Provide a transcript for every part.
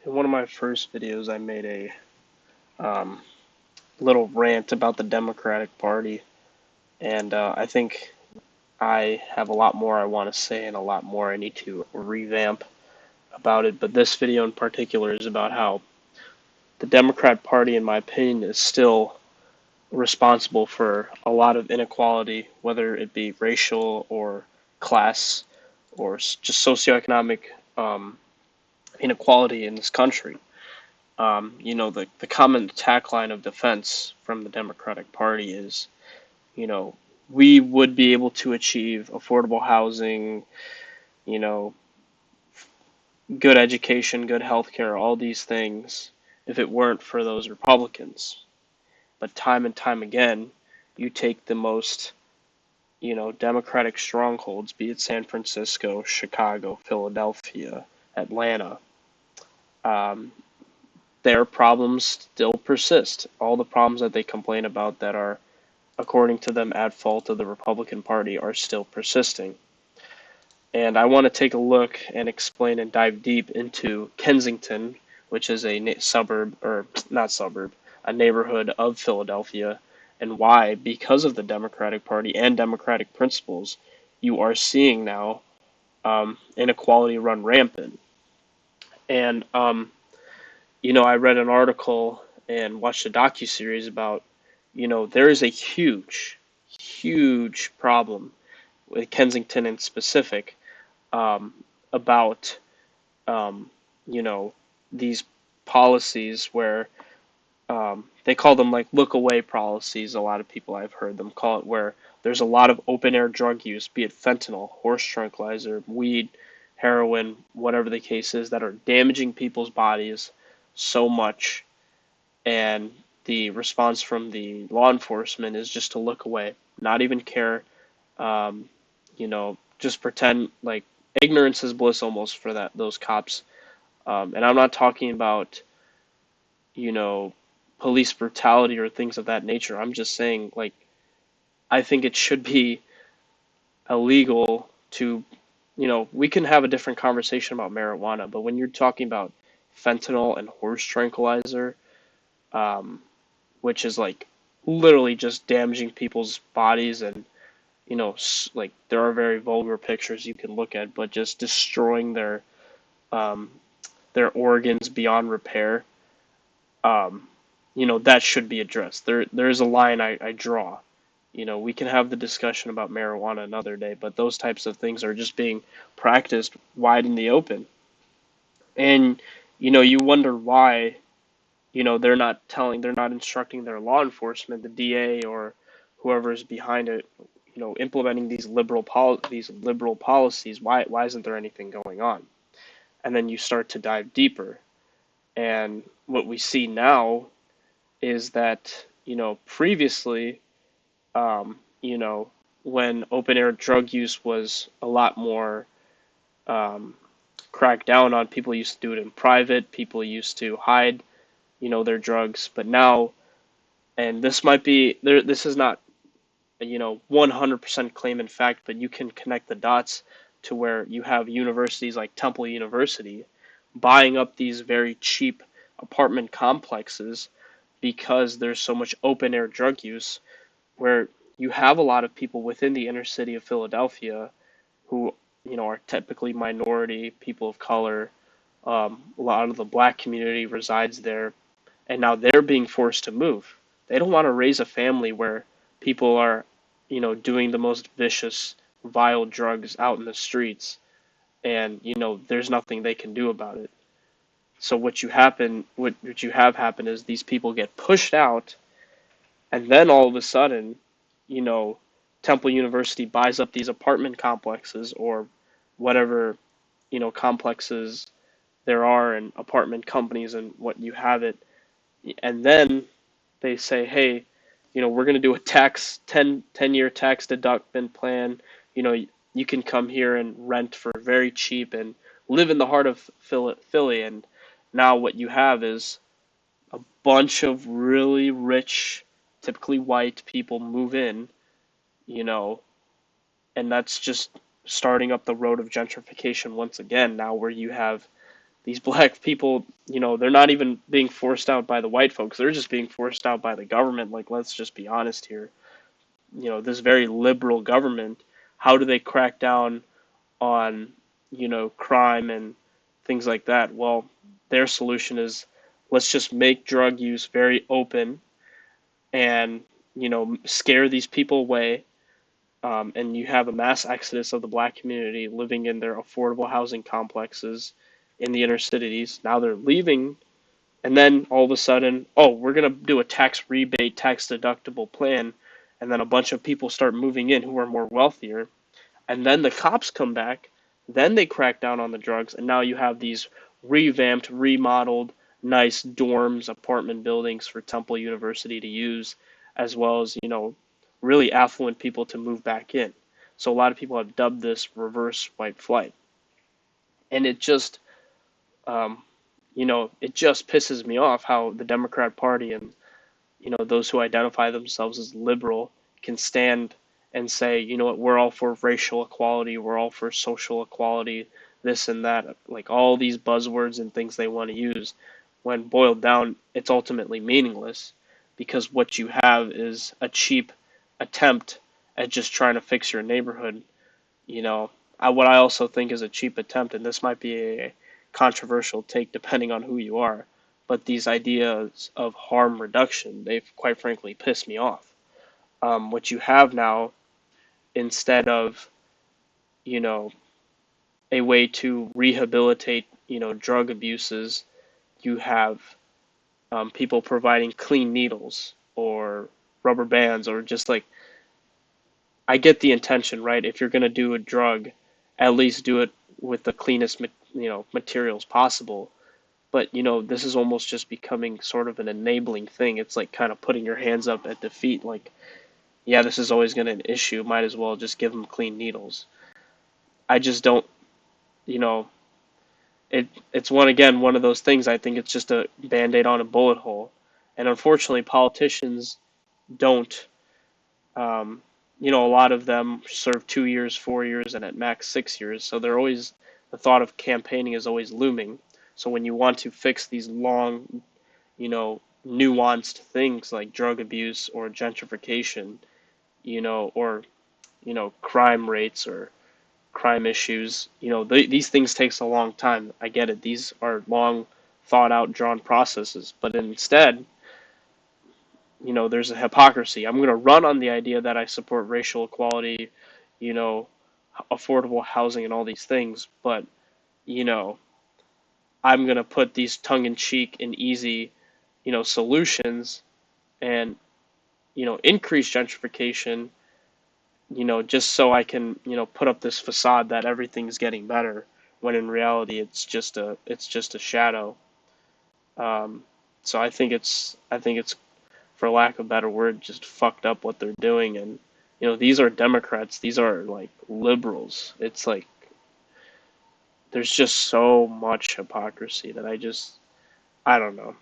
In one of my first videos, I made a um, little rant about the Democratic Party, and I think I have a lot more I want to say and a lot more I need to revamp about it. But this video in particular is about how the Democrat Party, in my opinion, is still responsible for a lot of inequality, whether it be racial or class or just socioeconomic um, inequality in this country. The common attack line of defense from the Democratic Party is, you know, we would be able to achieve affordable housing, you know, good education, good health care, all these things, if it weren't for those Republicans. But time and time again, you take the most, Democratic strongholds, be it San Francisco, Chicago, Philadelphia, Atlanta, um, their problems still persist. All the problems that they complain about that are, according to them, at fault of the Republican Party are still persisting. And I want to take a look and explain and dive deep into Kensington, which is a suburb, or not suburb, a neighborhood of Philadelphia, and why, because of the Democratic Party and Democratic principles, you are seeing now inequality run rampant. And I read an article and watched a docu-series about, there is a huge, huge problem with Kensington in specific, um, about, um, you know, these policies where they call them like look away policies. A lot of people I've heard them call it, where there's a lot of open air drug use, be it fentanyl, horse tranquilizer, weed, heroin, whatever the case is, that are damaging people's bodies so much, and the response from the law enforcement is just to look away, not even care, just pretend like ignorance is bliss almost for those cops. And I'm not talking about, you know, police brutality or things of that nature. I'm just saying, like, I think it should be illegal to, we can have a different conversation about marijuana, but when you're talking about fentanyl and horse tranquilizer, um, which is like literally just damaging people's bodies, and like there are very vulgar pictures you can look at, but just destroying um, their organs beyond repair. um, that should be addressed. There's a line I draw. We can have the discussion about marijuana another day, but those types of things are just being practiced wide in the open. And you wonder why, they're not instructing their law enforcement, the DA or whoever is behind it, implementing these liberal policies. Why isn't there anything going on? And then you start to dive deeper, and what we see now is that, previously, um, you know, when open air drug use was a lot more um, cracked down on, people used to do it in private, people used to hide, their drugs. But now, and this might be there, this is not, 100% claim in fact, but you can connect the dots to where you have universities like Temple University buying up these very cheap apartment complexes because there's so much open air drug use, where you have a lot of people within the inner city of Philadelphia who, are typically minority, people of color. A lot of the black community resides there, and now they're being forced to move. They don't want to raise a family where people are, doing the most vicious, vile drugs out in the streets, and there's nothing they can do about it. So what you have happen is these people get pushed out, and then all of a sudden, you know, Temple University buys up these apartment complexes or whatever, complexes there are, and apartment companies and what you have it. And then they say, hey, we're going to do a 10-year tax deductment plan. You know, you can come here and rent for very cheap and live in the heart of Philly. And now what you have is a bunch of really rich, typically white people move in, you know, and that's just starting up the road of gentrification once again. Now, where you have these black people, they're not even being forced out by the white folks. They're just being forced out by the government. Like, let's just be honest here. This very liberal government, how do they crack down on, crime and things like that? Well, their solution is, let's just make drug use very open and, scare these people away. And you have a mass exodus of the black community living in their affordable housing complexes in the inner cities. Now they're leaving, and then all of a sudden, oh, we're going to do a tax rebate, tax deductible plan. And then a bunch of people start moving in who are more wealthier. And then the cops come back. Then they crack down on the drugs. And now you have these revamped, remodeled, nice dorms, apartment buildings for Temple University to use, as well as, really affluent people to move back in. So a lot of people have dubbed this reverse white flight. And um, it just pisses me off how the Democrat Party and, those who identify themselves as liberal can stand and say, you know what, we're all for racial equality, we're all for social equality, this and that, like all these buzzwords and things they want to use. When boiled down, it's ultimately meaningless because what you have is a cheap attempt at just trying to fix your neighborhood. What I also think is a cheap attempt, and this might be a controversial take depending on who you are, but these ideas of harm reduction, they've quite frankly pissed me off. What you have now, instead of, you know, a way to rehabilitate, drug abuses, you have people providing clean needles or rubber bands or just like, I get the intention, right? If you're going to do a drug, at least do it with the cleanest, materials possible. But, this is almost just becoming sort of an enabling thing. It's like kind of putting your hands up at defeat. Like, yeah, this is always going to be an issue. Might as well just give them clean needles. I just don't, you know, it's one of those things. I think it's just a band-aid on a bullet hole. And unfortunately, politicians don't. Um, a lot of them serve 2 years, 4 years, and at max 6 years. So they're always, the thought of campaigning is always looming. So when you want to fix these long, nuanced things like drug abuse or gentrification, or, crime rates or crime issues, these things takes a long time. I get it. These are long, thought out, drawn processes. But instead, there's a hypocrisy. I'm going to run on the idea that I support racial equality, you know, affordable housing and all these things, but, you know, I'm going to put these tongue in cheek and easy, solutions and, increase gentrification, just so I can, put up this facade that everything's getting better when in reality it's just a shadow. Um, so I think it's for lack of a better word, just fucked up what they're doing. And, these are Democrats, these are like liberals. It's like there's just so much hypocrisy that I don't know.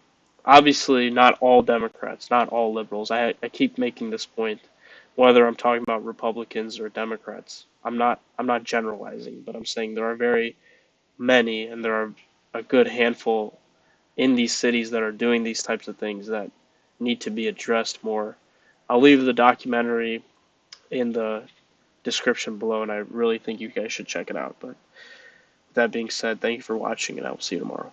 Obviously, not all Democrats, not all liberals. I keep making this point, whether I'm talking about Republicans or Democrats. I'm not generalizing, but I'm saying there are very many, and there are a good handful in these cities that are doing these types of things that need to be addressed more. I'll leave the documentary in the description below, and I really think you guys should check it out. But with that being said, thank you for watching, and I will see you tomorrow.